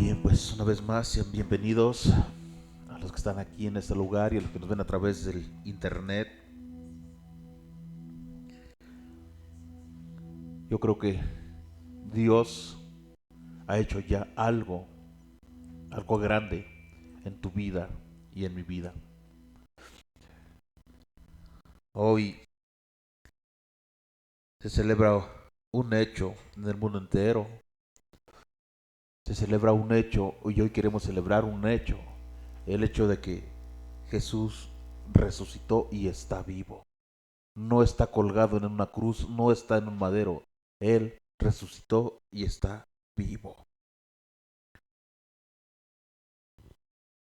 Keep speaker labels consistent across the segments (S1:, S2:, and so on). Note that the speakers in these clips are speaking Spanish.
S1: Bien, pues una vez más, sean bienvenidos a los que están aquí en este lugar y a los que nos ven a través del internet. Yo creo que Dios ha hecho ya algo grande en tu vida y en mi vida. Hoy se celebra un hecho en el mundo entero. Se celebra un hecho y hoy queremos celebrar un hecho. El hecho de que Jesús resucitó y está vivo. No está colgado en una cruz, no está en un madero. Él resucitó y está vivo.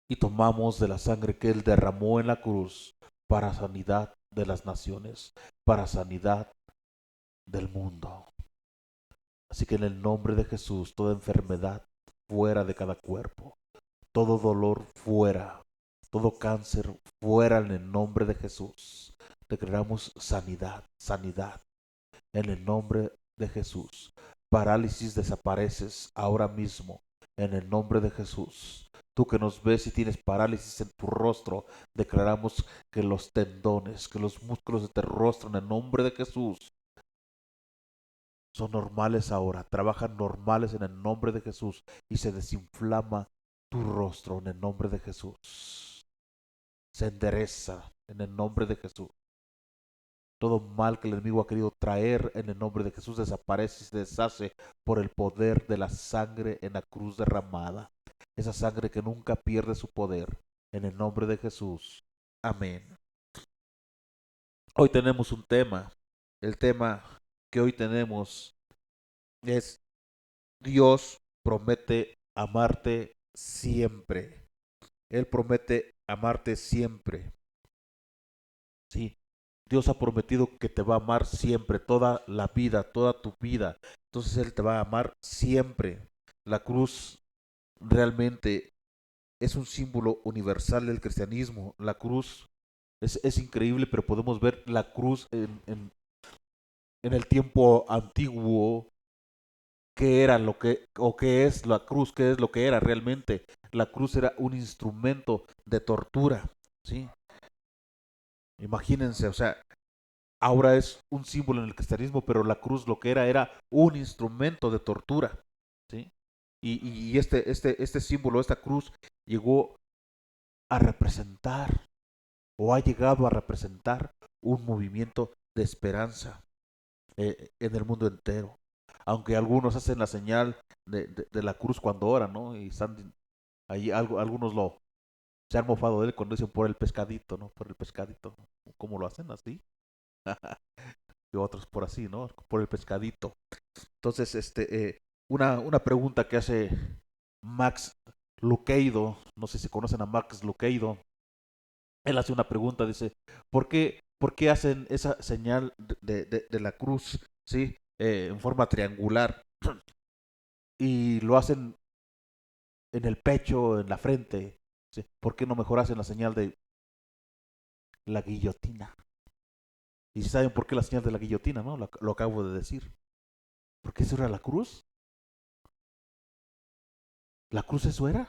S1: Y tomamos de la sangre que Él derramó en la cruz para sanidad de las naciones, para sanidad del mundo. Así que en el nombre de Jesús, toda enfermedad fuera de cada cuerpo, todo dolor fuera, todo cáncer fuera en el nombre de Jesús. Declaramos sanidad, sanidad en el nombre de Jesús. Parálisis desapareces ahora mismo en el nombre de Jesús. Tú que nos ves y tienes parálisis en tu rostro, declaramos que los tendones, que los músculos de tu rostro en el nombre de Jesús son normales ahora, trabajan normales en el nombre de Jesús y se desinflama tu rostro en el nombre de Jesús. Se endereza en el nombre de Jesús. Todo mal que el enemigo ha querido traer en el nombre de Jesús desaparece y se deshace por el poder de la sangre en la cruz derramada. Esa sangre que nunca pierde su poder. En el nombre de Jesús. Amén. Hoy tenemos un tema. El tema que hoy tenemos es Dios promete amarte siempre. Él promete amarte siempre. Sí, Dios ha prometido que te va a amar siempre, toda la vida, toda tu vida. Entonces Él te va a amar siempre. La cruz realmente es un símbolo universal del cristianismo. La cruz es increíble, pero podemos ver la cruz en el tiempo antiguo, qué era lo que, o qué es la cruz, qué es lo que era realmente. La cruz era un instrumento de tortura, ¿sí? Imagínense, o sea, ahora es un símbolo en el cristianismo, pero la cruz lo que era un instrumento de tortura, ¿sí? Y este símbolo, esta cruz, llegó a representar o ha llegado a representar un movimiento de esperanza en el mundo entero. Aunque algunos hacen la señal de la cruz cuando oran, ¿no? Y están ahí, algunos se han mofado de él cuando dicen por el pescadito, ¿no? Por el pescadito. ¿Cómo lo hacen así? Y otros por así, ¿no? Por el pescadito. Entonces, una pregunta que hace Max Lucado, no sé si conocen a Max Lucado, él hace una pregunta, dice, por qué hacen esa señal de la cruz, ¿sí? En forma triangular y lo hacen en el pecho, en la frente, ¿sí? ¿Por qué no mejor hacen la señal de la guillotina? Y si saben por qué la señal de la guillotina, ¿no? Lo acabo de decir. ¿Por qué eso era la cruz? ¿La cruz eso era?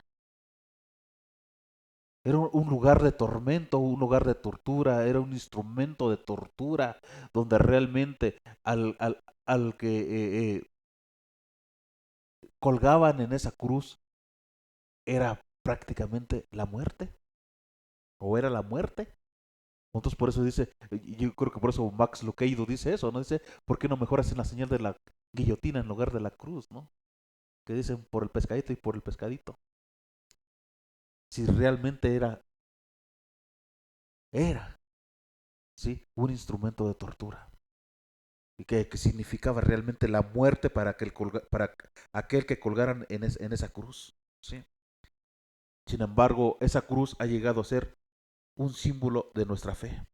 S1: Era un lugar de tormento, un lugar de tortura, era un instrumento de tortura donde realmente al que colgaban en esa cruz era prácticamente la muerte, o era la muerte. Entonces por eso dice, yo creo que por eso Max Lucado dice eso, ¿no? Dice, ¿por qué no mejor hacen la señal de la guillotina en lugar de la cruz, ¿no? Que dicen por el pescadito y por el pescadito. Si realmente era, ¿sí? Un instrumento de tortura. Y que significaba realmente la muerte para aquel que colgaran en esa cruz, ¿sí? Sin embargo, esa cruz ha llegado a ser un símbolo de nuestra fe.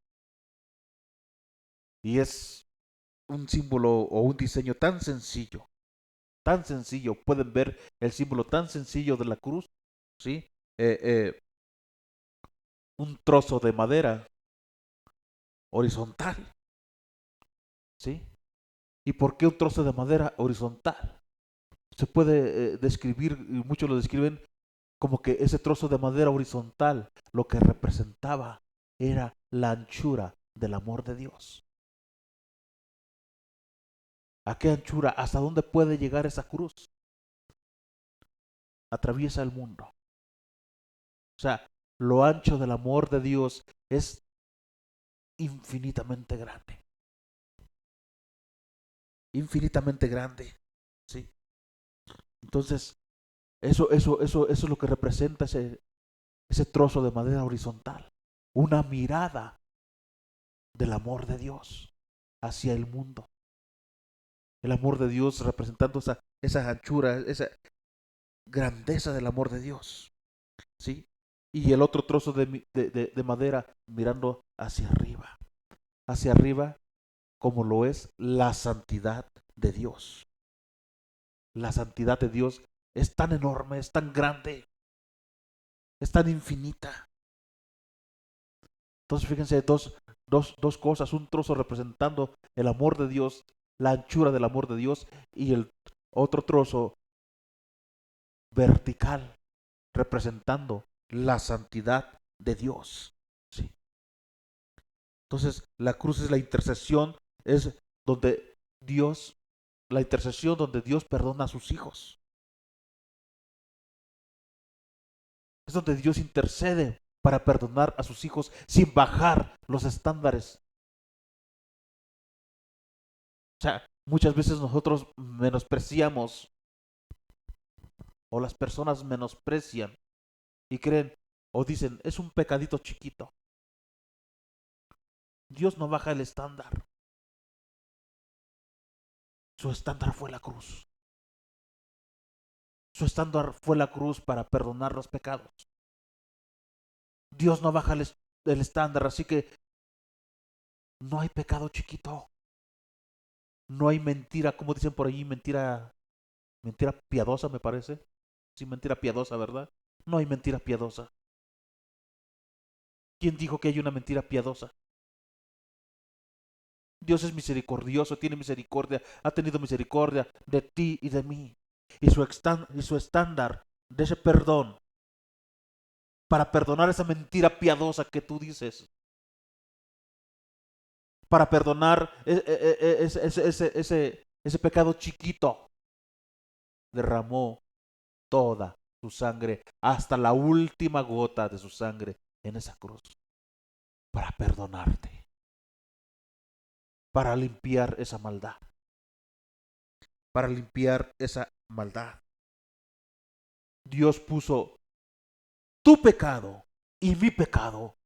S1: Y es un símbolo o un diseño tan sencillo. Pueden ver el símbolo tan sencillo de la cruz, ¿sí? Eh, eh, un trozo de madera horizontal, ¿sí? ¿Y por qué un trozo de madera horizontal? se puede describir, y muchos lo describen como que ese trozo de madera horizontal, lo que representaba era la anchura del amor de Dios. ¿A qué anchura? ¿Hasta dónde puede llegar esa cruz? Atraviesa el mundo. O sea, lo ancho del amor de Dios es infinitamente grande. Infinitamente grande. ¿Sí? Entonces, eso es lo que representa ese trozo de madera horizontal. Una mirada del amor de Dios hacia el mundo. El amor de Dios representando esa anchura, esa grandeza del amor de Dios. ¿Sí? Y el otro trozo de madera mirando hacia arriba como lo es la santidad de Dios. La santidad de Dios es tan enorme, es tan grande, es tan infinita. Entonces fíjense, dos cosas, un trozo representando el amor de Dios, la anchura del amor de Dios, y el otro trozo vertical representando la santidad de Dios. ¿Sí? Entonces la cruz es la intercesión, es donde Dios, la intercesión donde Dios perdona a sus hijos. Es donde Dios intercede para perdonar a sus hijos sin bajar los estándares. O sea, muchas veces nosotros menospreciamos o las personas menosprecian y creen o dicen, es un pecadito chiquito. Dios no baja el estándar. Su estándar fue la cruz. Su estándar fue la cruz para perdonar los pecados. Dios no baja el estándar, así que no hay pecado chiquito. No hay mentira, como dicen por allí, mentira piadosa, me parece. Sí, mentira piadosa, ¿verdad? No hay mentira piadosa. ¿Quién dijo que hay una mentira piadosa? Dios es misericordioso, tiene misericordia, ha tenido misericordia de ti y de mí. Y su estándar de ese perdón, para perdonar esa mentira piadosa que tú dices, para perdonar ese pecado chiquito, derramó toda su sangre, hasta la última gota de su sangre en esa cruz, para perdonarte, para limpiar esa maldad, para limpiar esa maldad. Dios puso tu pecado y mi pecado,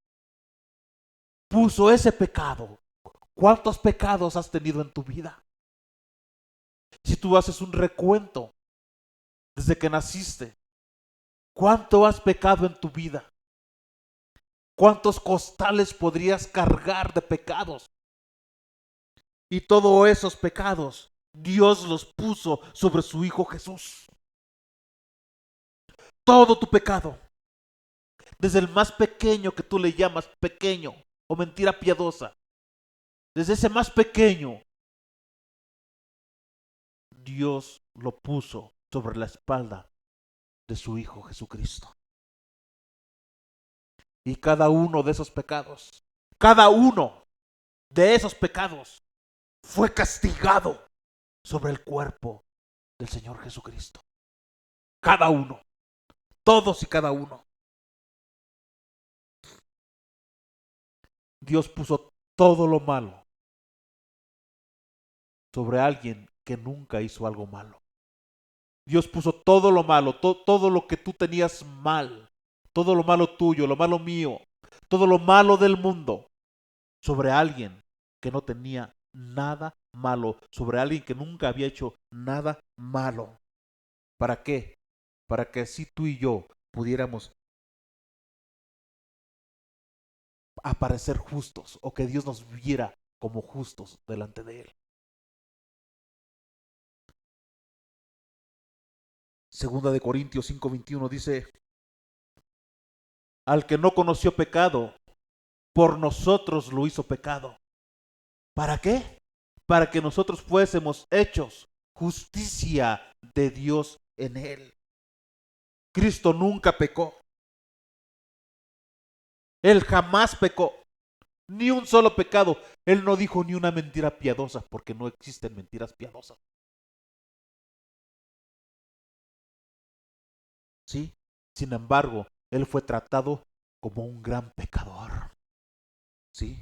S1: puso ese pecado. ¿Cuántos pecados has tenido en tu vida? Si tú haces un recuento desde que naciste, ¿cuánto has pecado en tu vida? ¿Cuántos costales podrías cargar de pecados? Y todos esos pecados Dios los puso sobre su Hijo Jesús. Todo tu pecado, desde el más pequeño que tú le llamas pequeño o mentira piadosa, desde ese más pequeño, Dios lo puso sobre la espalda de su Hijo Jesucristo. Y cada uno de esos pecados, cada uno de esos pecados fue castigado sobre el cuerpo del Señor Jesucristo. Cada uno, todos y cada uno. Dios puso todo lo malo sobre alguien que nunca hizo algo malo. Dios puso todo lo malo, todo lo que tú tenías mal, todo lo malo tuyo, lo malo mío, todo lo malo del mundo, sobre alguien que no tenía nada malo, sobre alguien que nunca había hecho nada malo. ¿Para qué? Para que así tú y yo pudiéramos aparecer justos o que Dios nos viera como justos delante de Él. Segunda de Corintios 5:21 dice, al que no conoció pecado, por nosotros lo hizo pecado. ¿Para qué? Para que nosotros fuésemos hechos justicia de Dios en él. Cristo nunca pecó. Él jamás pecó. Ni un solo pecado. Él no dijo ni una mentira piadosa, porque no existen mentiras piadosas. ¿Sí? Sin embargo, él fue tratado como un gran pecador. ¿Sí?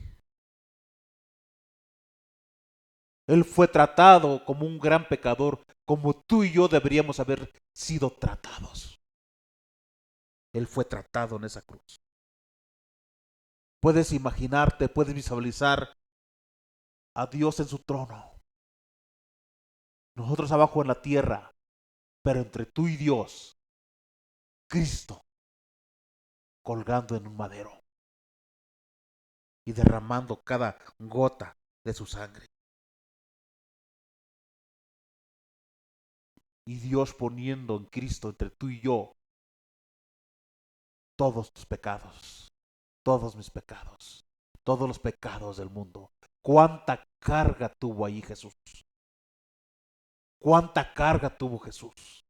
S1: Él fue tratado como un gran pecador, como tú y yo deberíamos haber sido tratados. Él fue tratado en esa cruz. Puedes imaginarte, puedes visualizar a Dios en su trono, nosotros abajo en la tierra, pero entre tú y Dios, Cristo colgando en un madero y derramando cada gota de su sangre. Y Dios poniendo en Cristo entre tú y yo todos tus pecados, todos mis pecados, todos los pecados del mundo. ¿Cuánta carga tuvo ahí Jesús? ¿Cuánta carga tuvo Jesús?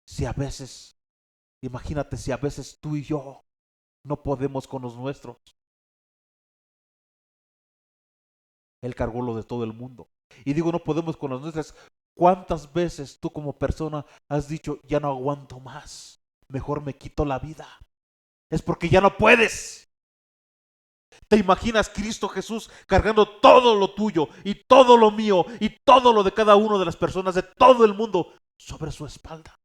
S1: Si a veces, imagínate si a veces tú y yo no podemos con los nuestros. Él cargó lo de todo el mundo. Y digo, no podemos con las nuestras. ¿Cuántas veces tú como persona has dicho, ya no aguanto más, mejor me quito la vida? Es porque ya no puedes. ¿Te imaginas Cristo Jesús cargando todo lo tuyo y todo lo mío y todo lo de cada una de las personas de todo el mundo sobre su espalda?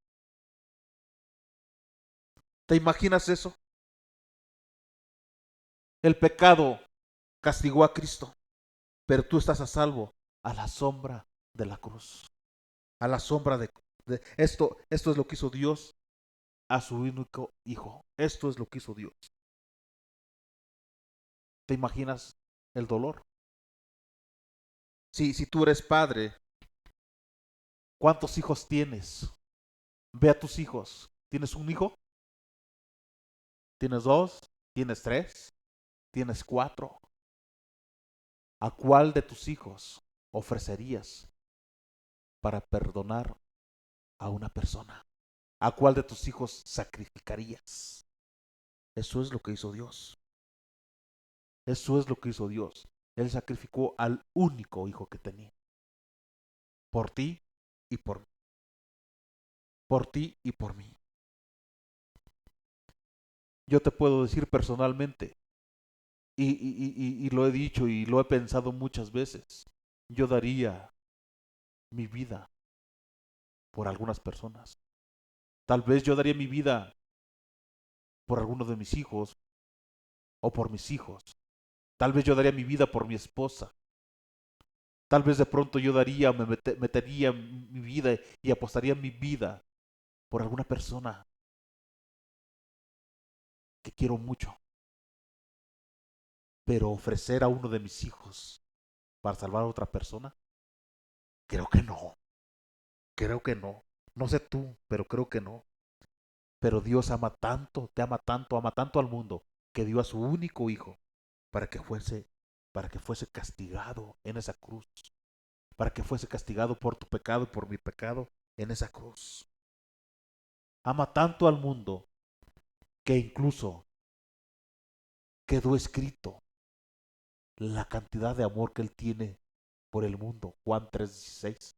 S1: ¿Te imaginas eso? El pecado castigó a Cristo, pero tú estás a salvo a la sombra de la cruz, a la sombra de esto. Esto es lo que hizo Dios a su único hijo. Esto es lo que hizo Dios. ¿Te imaginas el dolor? Si tú eres padre, ¿cuántos hijos tienes? Ve a tus hijos. ¿Tienes un hijo? ¿Tienes dos? ¿Tienes tres? ¿Tienes cuatro? ¿A cuál de tus hijos ofrecerías para perdonar a una persona? ¿A cuál de tus hijos sacrificarías? Eso es lo que hizo Dios. Eso es lo que hizo Dios. Él sacrificó al único hijo que tenía. Por ti y por mí. Por ti y por mí. Yo te puedo decir personalmente, y lo he dicho y lo he pensado muchas veces, yo daría mi vida por algunas personas. Tal vez yo daría mi vida por alguno de mis hijos o por mis hijos. Tal vez yo daría mi vida por mi esposa. Tal vez de pronto yo daría, metería mi vida y apostaría mi vida por alguna persona que quiero mucho. Pero ofrecer a uno de mis hijos para salvar a otra persona, creo que no. Creo que no. No sé tú, pero creo que no. Pero Dios ama tanto, te ama tanto al mundo, que dio a su único hijo para que fuese castigado en esa cruz, para que fuese castigado por tu pecado y por mi pecado en esa cruz. Ama tanto al mundo que incluso quedó escrito la cantidad de amor que él tiene por el mundo. Juan 3:16.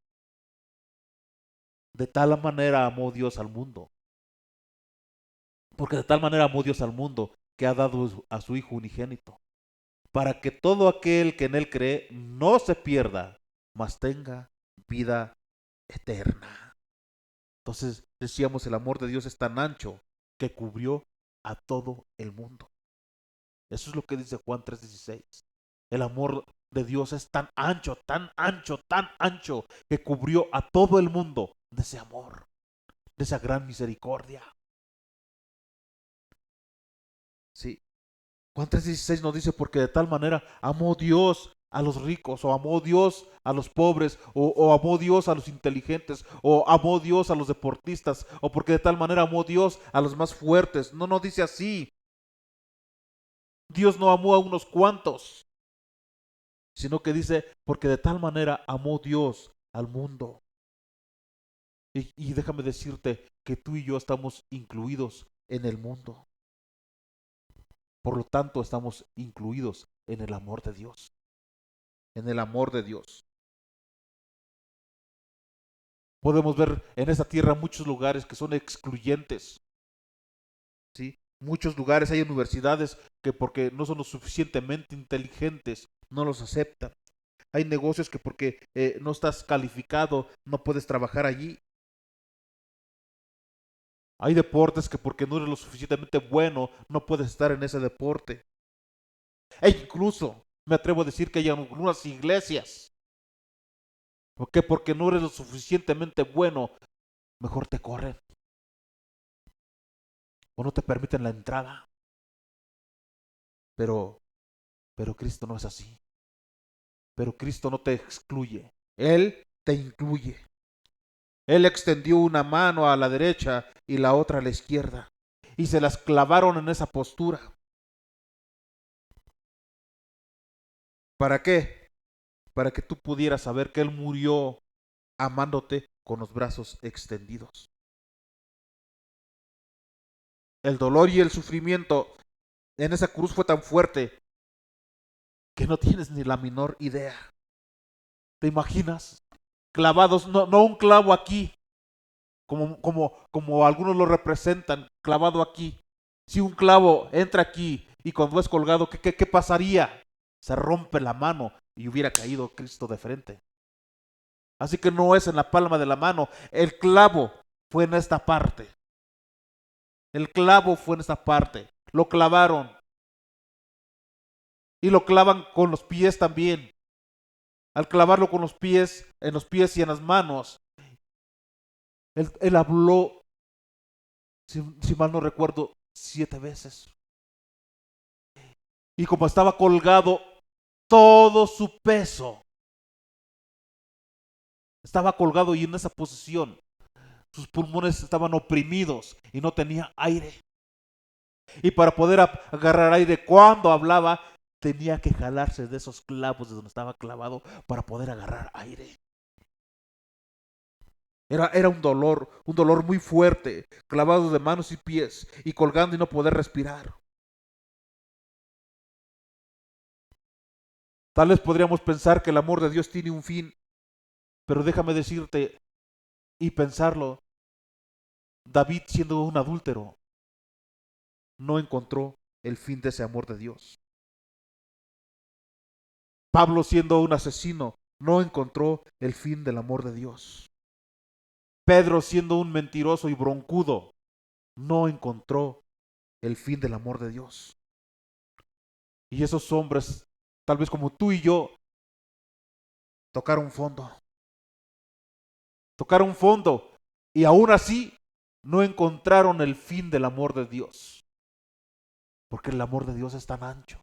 S1: De tal manera amó Dios al mundo, porque de tal manera amó Dios al mundo que ha dado a su Hijo unigénito, para que todo aquel que en él cree no se pierda, mas tenga vida eterna. Entonces decíamos, el amor de Dios es tan ancho que cubrió a todo el mundo. Eso es lo que dice Juan 3:16. El amor de Dios es tan ancho, tan ancho, tan ancho, que cubrió a todo el mundo de ese amor, de esa gran misericordia. Sí. Juan 3:16 nos dice, porque de tal manera amó Dios a los ricos, o amó Dios a los pobres, o amó Dios a los inteligentes, o amó Dios a los deportistas, o porque de tal manera amó Dios a los más fuertes. No, no dice así. Dios no amó a unos cuantos. sino que dice, porque de tal manera amó Dios al mundo. Y déjame decirte que tú y yo estamos incluidos en el mundo. Por lo tanto, estamos incluidos en el amor de Dios. En el amor de Dios. Podemos ver en esta tierra muchos lugares que son excluyentes. ¿Sí? Muchos lugares, hay universidades que porque no son lo suficientemente inteligentes, no los aceptan. Hay negocios que porque no estás calificado, no puedes trabajar allí. Hay deportes que porque no eres lo suficientemente bueno, no puedes estar en ese deporte. E incluso me atrevo a decir que hay algunas iglesias que porque no eres lo suficientemente bueno, mejor te corren o no te permiten la entrada. Pero, pero Cristo no es así. Pero Cristo no te excluye. Él te incluye. Él extendió una mano a la derecha y la otra a la izquierda. Y se las clavaron en esa postura. ¿Para qué? Para que tú pudieras saber que Él murió amándote con los brazos extendidos. El dolor y el sufrimiento en esa cruz fue tan fuerte que no tienes ni la menor idea. ¿Te imaginas? Clavados, no un clavo aquí, como algunos lo representan, clavado aquí. Si un clavo entra aquí y cuando es colgado, ¿qué pasaría? Se rompe la mano y hubiera caído Cristo de frente. Así que no es en la palma de la mano, el clavo fue en esta parte. El clavo fue en esta parte. Lo clavaron. Y lo clavan con los pies también. Al clavarlo con los pies, en los pies y en las manos, él habló, si mal no recuerdo, 7 veces. Y como estaba colgado, todo su peso estaba colgado y en esa posición. Sus pulmones estaban oprimidos y no tenía aire. Y para poder agarrar aire cuando hablaba, tenía que jalarse de esos clavos de donde estaba clavado para poder agarrar aire. Era un dolor muy fuerte, clavado de manos y pies y colgando y no poder respirar. Tal vez podríamos pensar que el amor de Dios tiene un fin, pero déjame decirte y pensarlo, David siendo un adúltero, no encontró el fin de ese amor de Dios. Pablo siendo un asesino, no encontró el fin del amor de Dios. Pedro siendo un mentiroso y broncudo, no encontró el fin del amor de Dios. Y esos hombres, tal vez como tú y yo, tocaron fondo. Tocaron fondo y aún así no encontraron el fin del amor de Dios. Porque el amor de Dios es tan ancho,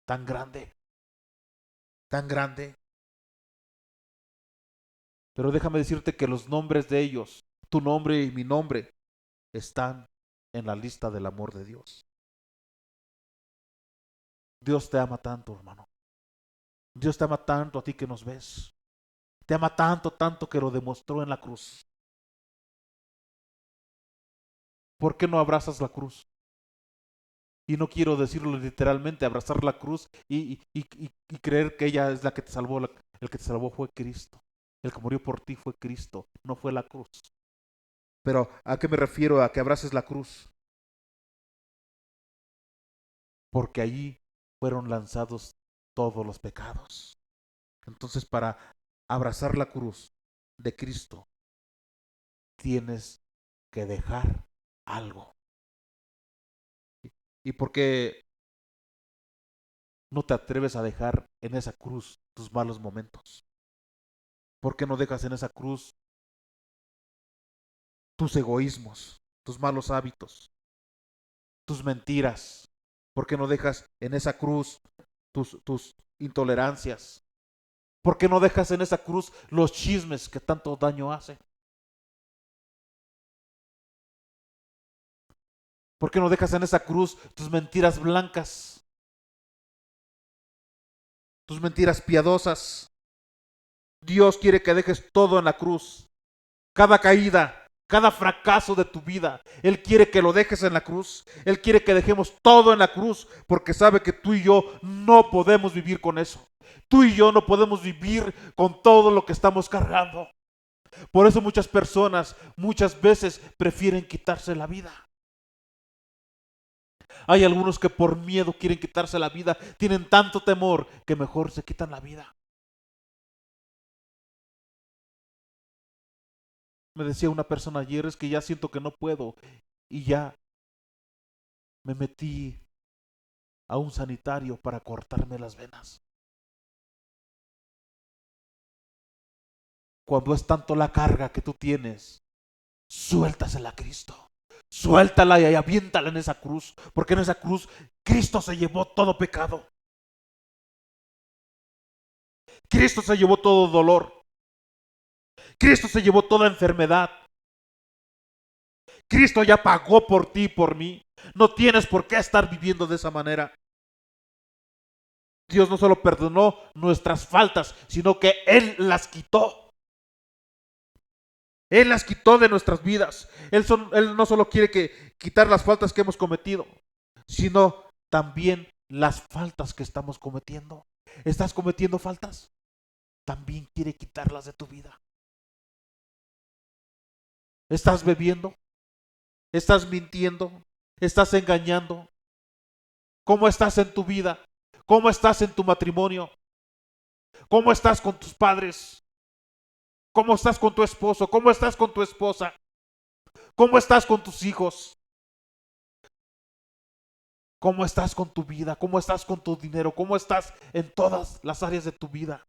S1: tan grande, tan grande. Pero déjame decirte que los nombres de ellos, tu nombre y mi nombre, están en la lista del amor de Dios. Dios te ama tanto, hermano. Dios te ama tanto a ti que nos ves. Te ama tanto, tanto que lo demostró en la cruz. ¿Por qué no abrazas la cruz? Y no quiero decirlo literalmente, abrazar la cruz y creer que ella es la que te salvó. El que te salvó fue Cristo. El que murió por ti fue Cristo, no fue la cruz. Pero ¿a qué me refiero a que abraces la cruz? Porque allí fueron lanzados todos los pecados. Entonces, para abrazar la cruz de Cristo, tienes que dejar algo. ¿Y por qué no te atreves a dejar en esa cruz tus malos momentos? ¿Por qué no dejas en esa cruz tus egoísmos, tus malos hábitos, tus mentiras? ¿Por qué no dejas en esa cruz tus intolerancias? ¿Por qué no dejas en esa cruz los chismes que tanto daño hacen? ¿Por qué no dejas en esa cruz tus mentiras blancas, tus mentiras piadosas. Dios quiere que dejes todo en la cruz. Cada caída, cada fracaso de tu vida, Él quiere que lo dejes en la cruz. Él quiere que dejemos todo en la cruz, porque sabe que tú y yo no podemos vivir con eso. Tú y yo no podemos vivir con todo lo que estamos cargando. Por eso muchas personas muchas veces prefieren quitarse la vida. Hay algunos que por miedo quieren quitarse la vida, tienen tanto temor que mejor se quitan la vida. Me decía una persona ayer, es que ya siento que no puedo y ya me metí a un sanitario para cortarme las venas. Cuando es tanto la carga que tú tienes, suéltasela a Cristo. Suéltala y aviéntala en esa cruz, porque en esa cruz Cristo se llevó todo pecado. Cristo se llevó todo dolor. Cristo se llevó toda enfermedad. Cristo ya pagó por ti y por mí. No tienes por qué estar viviendo de esa manera. Dios no solo perdonó nuestras faltas, sino que Él las quitó. Él las quitó de nuestras vidas. Él no solo quiere quitar las faltas que hemos cometido, sino también las faltas que estamos cometiendo. ¿Estás cometiendo faltas? También quiere quitarlas de tu vida. ¿Estás bebiendo? ¿Estás mintiendo? ¿Estás engañando? ¿Cómo estás en tu vida? ¿Cómo estás en tu matrimonio? ¿Cómo estás con tus padres? ¿Cómo estás con tu esposo? ¿Cómo estás con tu esposa? ¿Cómo estás con tus hijos? ¿Cómo estás con tu vida? ¿Cómo estás con tu dinero? ¿Cómo estás en todas las áreas de tu vida?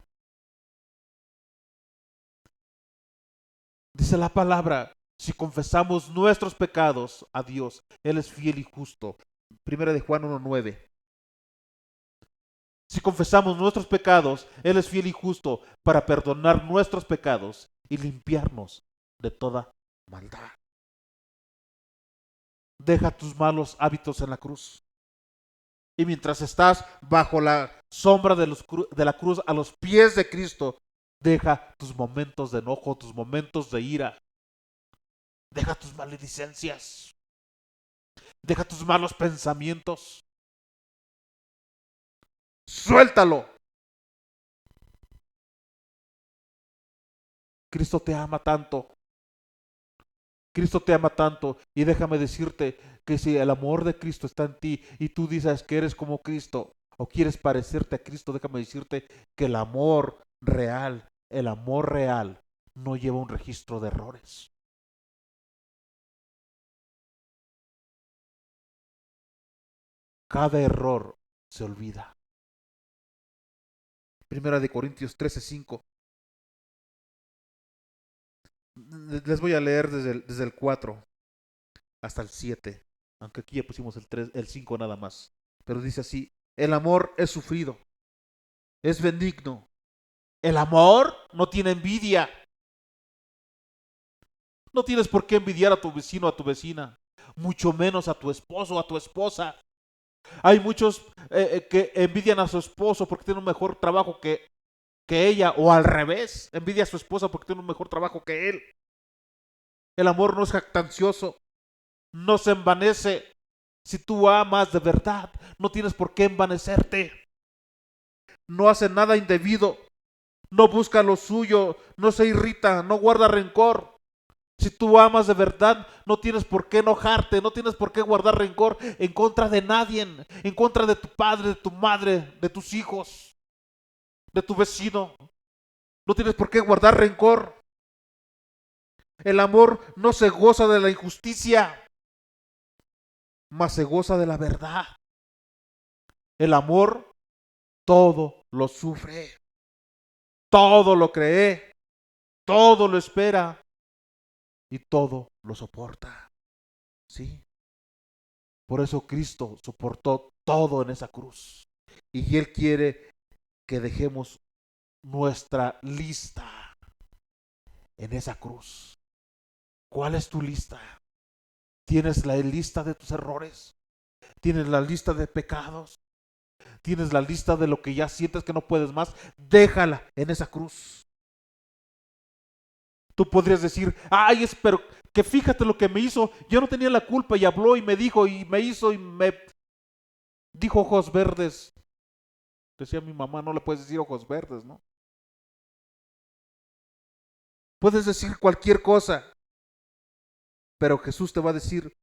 S1: Dice la palabra, si confesamos nuestros pecados a Dios, Él es fiel y justo. Primera de Juan 1:9. Si confesamos nuestros pecados, Él es fiel y justo para perdonar nuestros pecados y limpiarnos de toda maldad. Deja tus malos hábitos en la cruz. Y mientras estás bajo la sombra de la cruz a los pies de Cristo, deja tus momentos de enojo, tus momentos de ira. Deja tus maledicencias. Deja tus malos pensamientos. Suéltalo. Cristo te ama tanto. Cristo te ama tanto. Y déjame decirte que si el amor de Cristo está en ti y tú dices que eres como Cristo o quieres parecerte a Cristo, déjame decirte que el amor real no lleva un registro de errores. Cada error se olvida. Primera de Corintios 13:5. Les voy a leer desde el 4 hasta el 7, aunque aquí ya pusimos el 5 nada más. Pero dice así, el amor es sufrido, es benigno. El amor no tiene envidia. No tienes por qué envidiar a tu vecino o a tu vecina, mucho menos a tu esposo o a tu esposa. Hay muchos que envidian a su esposo porque tiene un mejor trabajo que ella, o al revés, envidia a su esposa porque tiene un mejor trabajo que él. El amor no es jactancioso, no se envanece. Si tú amas de verdad, no tienes por qué envanecerte. No hace nada indebido, no busca lo suyo, no se irrita, no guarda rencor. Si tú amas de verdad, no tienes por qué enojarte, no tienes por qué guardar rencor en contra de nadie, en contra de tu padre, de tu madre, de tus hijos, de tu vecino. No tienes por qué guardar rencor. El amor no se goza de la injusticia, mas se goza de la verdad. El amor todo lo sufre, todo lo cree, todo lo espera y todo lo soporta. ¿Sí? Por eso Cristo soportó todo en esa cruz. Y Él quiere que dejemos nuestra lista en esa cruz. ¿Cuál es tu lista? ¿Tienes la lista de tus errores? ¿Tienes la lista de pecados? Tienes la lista de lo que ya sientes que no puedes más, déjala en esa cruz. Tú podrías decir, ay, pero que fíjate lo que me hizo, yo no tenía la culpa y habló y me dijo y me hizo y me dijo ojos verdes. Decía mi mamá, no le puedes decir ojos verdes, ¿no? Puedes decir cualquier cosa, pero Jesús te va a decir,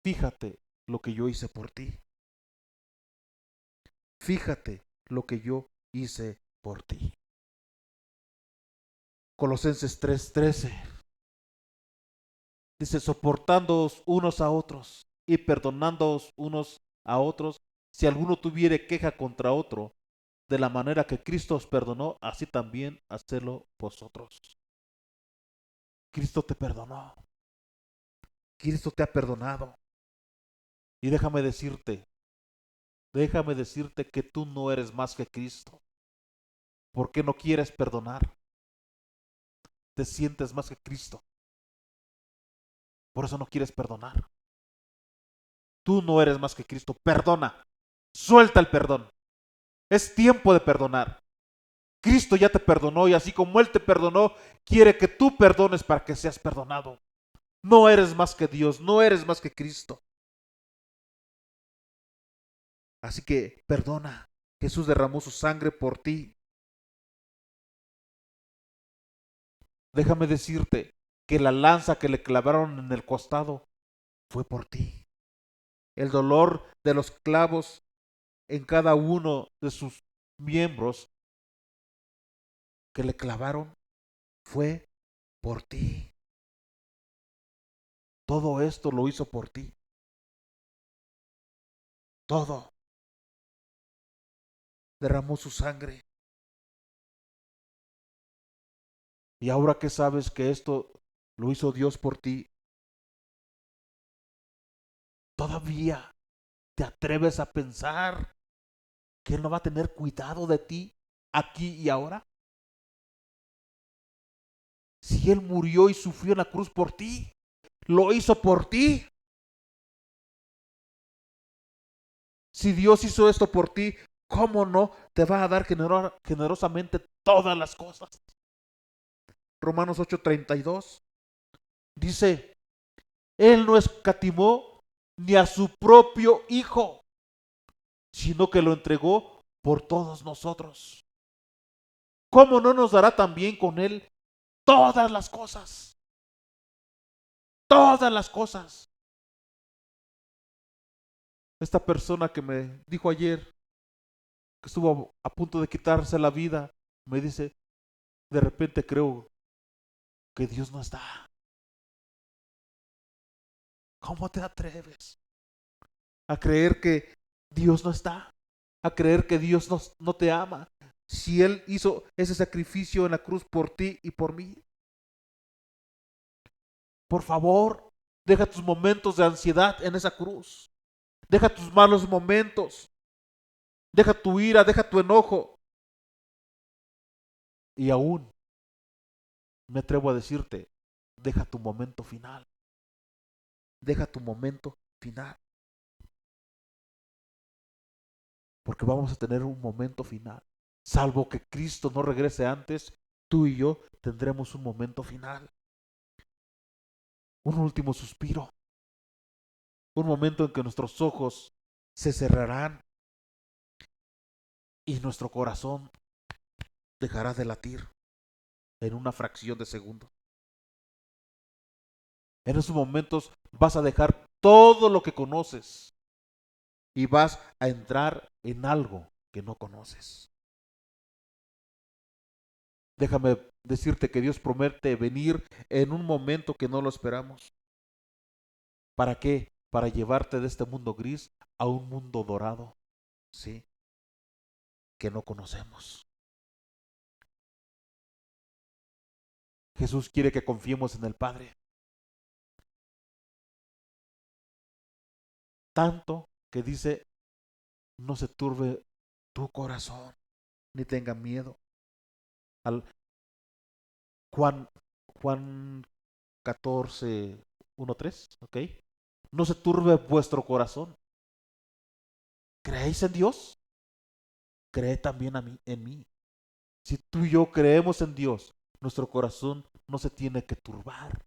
S1: fíjate lo que yo hice por ti. Fíjate lo que yo hice por ti. Colosenses 3:13 dice, soportándoos unos a otros y perdonándoos unos a otros, si alguno tuviere queja contra otro, de la manera que Cristo os perdonó, así también hacedlo vosotros. Cristo te perdonó. Cristo te ha perdonado. Y déjame decirte que tú no eres más que Cristo. ¿Por qué no quieres perdonar? Te sientes más que Cristo. Por eso no quieres perdonar. Tú no eres más que Cristo. Perdona. Suelta el perdón. Es tiempo de perdonar. Cristo ya te perdonó y así como Él te perdonó, quiere que tú perdones para que seas perdonado. No eres más que Dios, no eres más que Cristo. Así que perdona. Jesús derramó su sangre por ti. Déjame decirte que la lanza que le clavaron en el costado fue por ti. El dolor de los clavos en cada uno de sus miembros que le clavaron fue por ti. Todo esto lo hizo por ti. Todo. Derramó su sangre. Y ahora que sabes que esto lo hizo Dios por ti, todavía te atreves a pensar que Él no va a tener cuidado de ti aquí y ahora. Si Él murió y sufrió en la cruz por ti, lo hizo por ti. Si Dios hizo esto por ti, ¿cómo no te va a dar generosamente todas las cosas? Romanos 8:32 dice, Él no escatimó ni a su propio Hijo, sino que lo entregó por todos nosotros. ¿Cómo no nos dará también con Él todas las cosas? Todas las cosas. Esta persona que me dijo ayer que estuvo a punto de quitarse la vida, me dice, de repente creo que Dios no está. ¿Cómo te atreves a creer que Dios no está? A creer que Dios no te ama. Si Él hizo ese sacrificio en la cruz por ti y por mí. Por favor, deja tus momentos de ansiedad en esa cruz. Deja tus malos momentos. Deja tu ira, deja tu enojo. Y aún me atrevo a decirte, deja tu momento final. Deja tu momento final. Porque vamos a tener un momento final. Salvo que Cristo no regrese antes, tú y yo tendremos un momento final. Un último suspiro. Un momento en que nuestros ojos se cerrarán y nuestro corazón dejará de latir en una fracción de segundo. En esos momentos vas a dejar todo lo que conoces y vas a entrar en algo que no conoces. Déjame decirte que Dios promete venir en un momento que no lo esperamos. ¿Para qué? Para llevarte de este mundo gris a un mundo dorado, ¿sí? Que no conocemos. Jesús quiere que confiemos en el Padre. Tanto que dice, no se turbe tu corazón, ni tenga miedo. Al Juan, Juan 14:1-3, ¿ok? No se turbe vuestro corazón. ¿Creéis en Dios? cree también en mí. Si tú y yo creemos en Dios, nuestro corazón no se tiene que turbar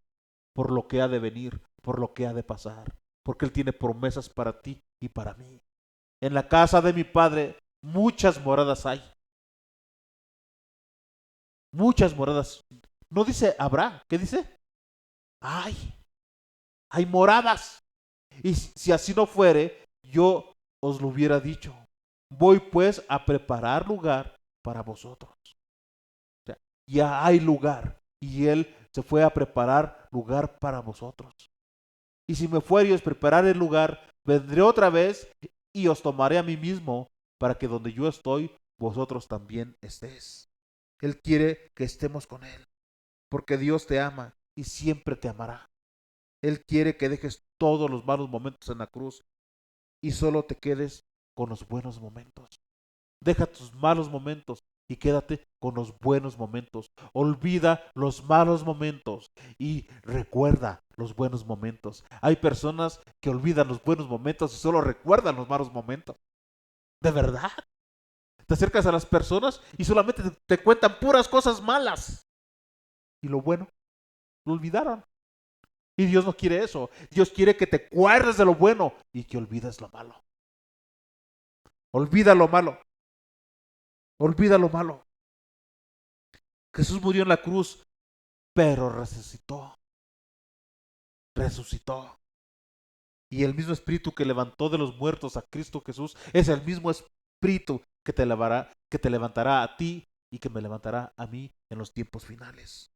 S1: por lo que ha de venir, por lo que ha de pasar, porque Él tiene promesas para ti y para mí. En la casa de mi Padre muchas moradas hay. Muchas moradas. No dice habrá, ¿qué dice? Hay moradas. Y si así no fuere, yo os lo hubiera dicho. Voy pues a preparar lugar para vosotros. O sea, ya hay lugar. Y Él se fue a preparar lugar para vosotros. Y si me fuereis a preparar el lugar, vendré otra vez y os tomaré a mí mismo, para que donde yo estoy, vosotros también estéis. Él quiere que estemos con Él, porque Dios te ama y siempre te amará. Él quiere que dejes todos los malos momentos en la cruz y solo te quedes con los buenos momentos. Deja tus malos momentos y quédate con los buenos momentos. Olvida los malos momentos y recuerda los buenos momentos. Hay personas que olvidan los buenos momentos y solo recuerdan los malos momentos. ¿De verdad? Te acercas a las personas y solamente te cuentan puras cosas malas. Y lo bueno, lo olvidaron. Y Dios no quiere eso. Dios quiere que te acuerdes de lo bueno y que olvides lo malo. Olvida lo malo. Olvida lo malo. Jesús murió en la cruz, pero resucitó. Resucitó. Y el mismo espíritu que levantó de los muertos a Cristo Jesús es el mismo espíritu que te levantará a ti y que me levantará a mí en los tiempos finales.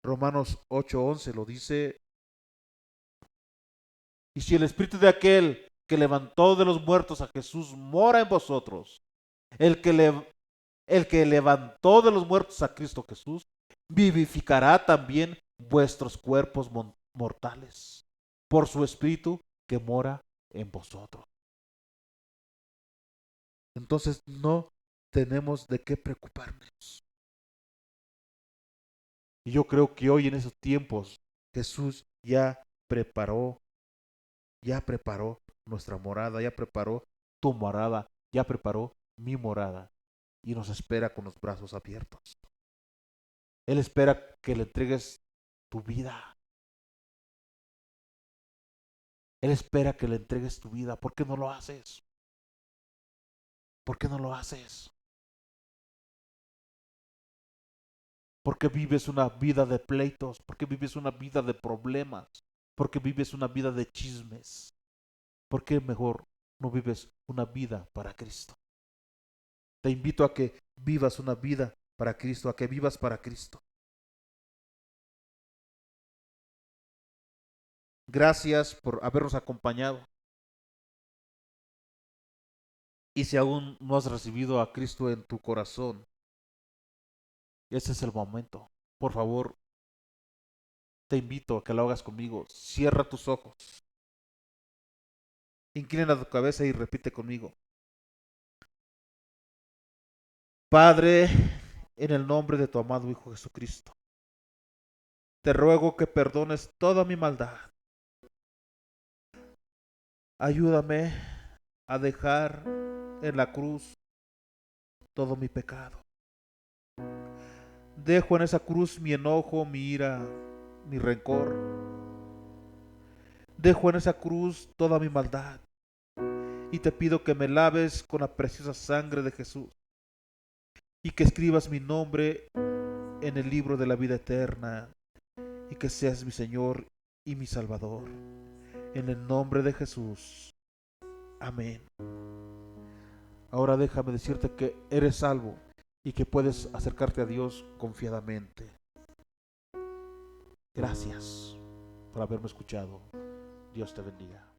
S1: Romanos 8:11 lo dice. Y si el espíritu de aquel que levantó de los muertos a Jesús mora en vosotros, el que, el que levantó de los muertos a Cristo Jesús, vivificará también vuestros cuerpos mortales por su espíritu que mora en vosotros. Entonces no tenemos de qué preocuparnos. Y yo creo que hoy en esos tiempos Jesús ya preparó nuestra morada, ya preparó tu morada, ya preparó mi morada y nos espera con los brazos abiertos. Él espera que le entregues tu vida. Él espera que le entregues tu vida. ¿Por qué no lo haces? ¿Por qué no lo haces? ¿Por qué vives una vida de pleitos? ¿Por qué vives una vida de problemas? ¿Por qué vives una vida de chismes? ¿Por qué mejor no vives una vida para Cristo? Te invito a que vivas una vida para Cristo, a que vivas para Cristo. Gracias por habernos acompañado. Y si aún no has recibido a Cristo en tu corazón, ese es el momento. Por favor, te invito a que lo hagas conmigo. Cierra tus ojos. Inclina tu cabeza y repite conmigo. Padre, en el nombre de tu amado Hijo Jesucristo, te ruego que perdones toda mi maldad. Ayúdame a dejar en la cruz todo mi pecado. Dejo en esa cruz mi enojo, mi ira, mi rencor. Dejo en esa cruz toda mi maldad. Y te pido que me laves con la preciosa sangre de Jesús y que escribas mi nombre en el libro de la vida eterna y que seas mi Señor y mi Salvador. En el nombre de Jesús. Amén. Ahora déjame decirte que eres salvo y que puedes acercarte a Dios confiadamente. Gracias por haberme escuchado. Dios te bendiga.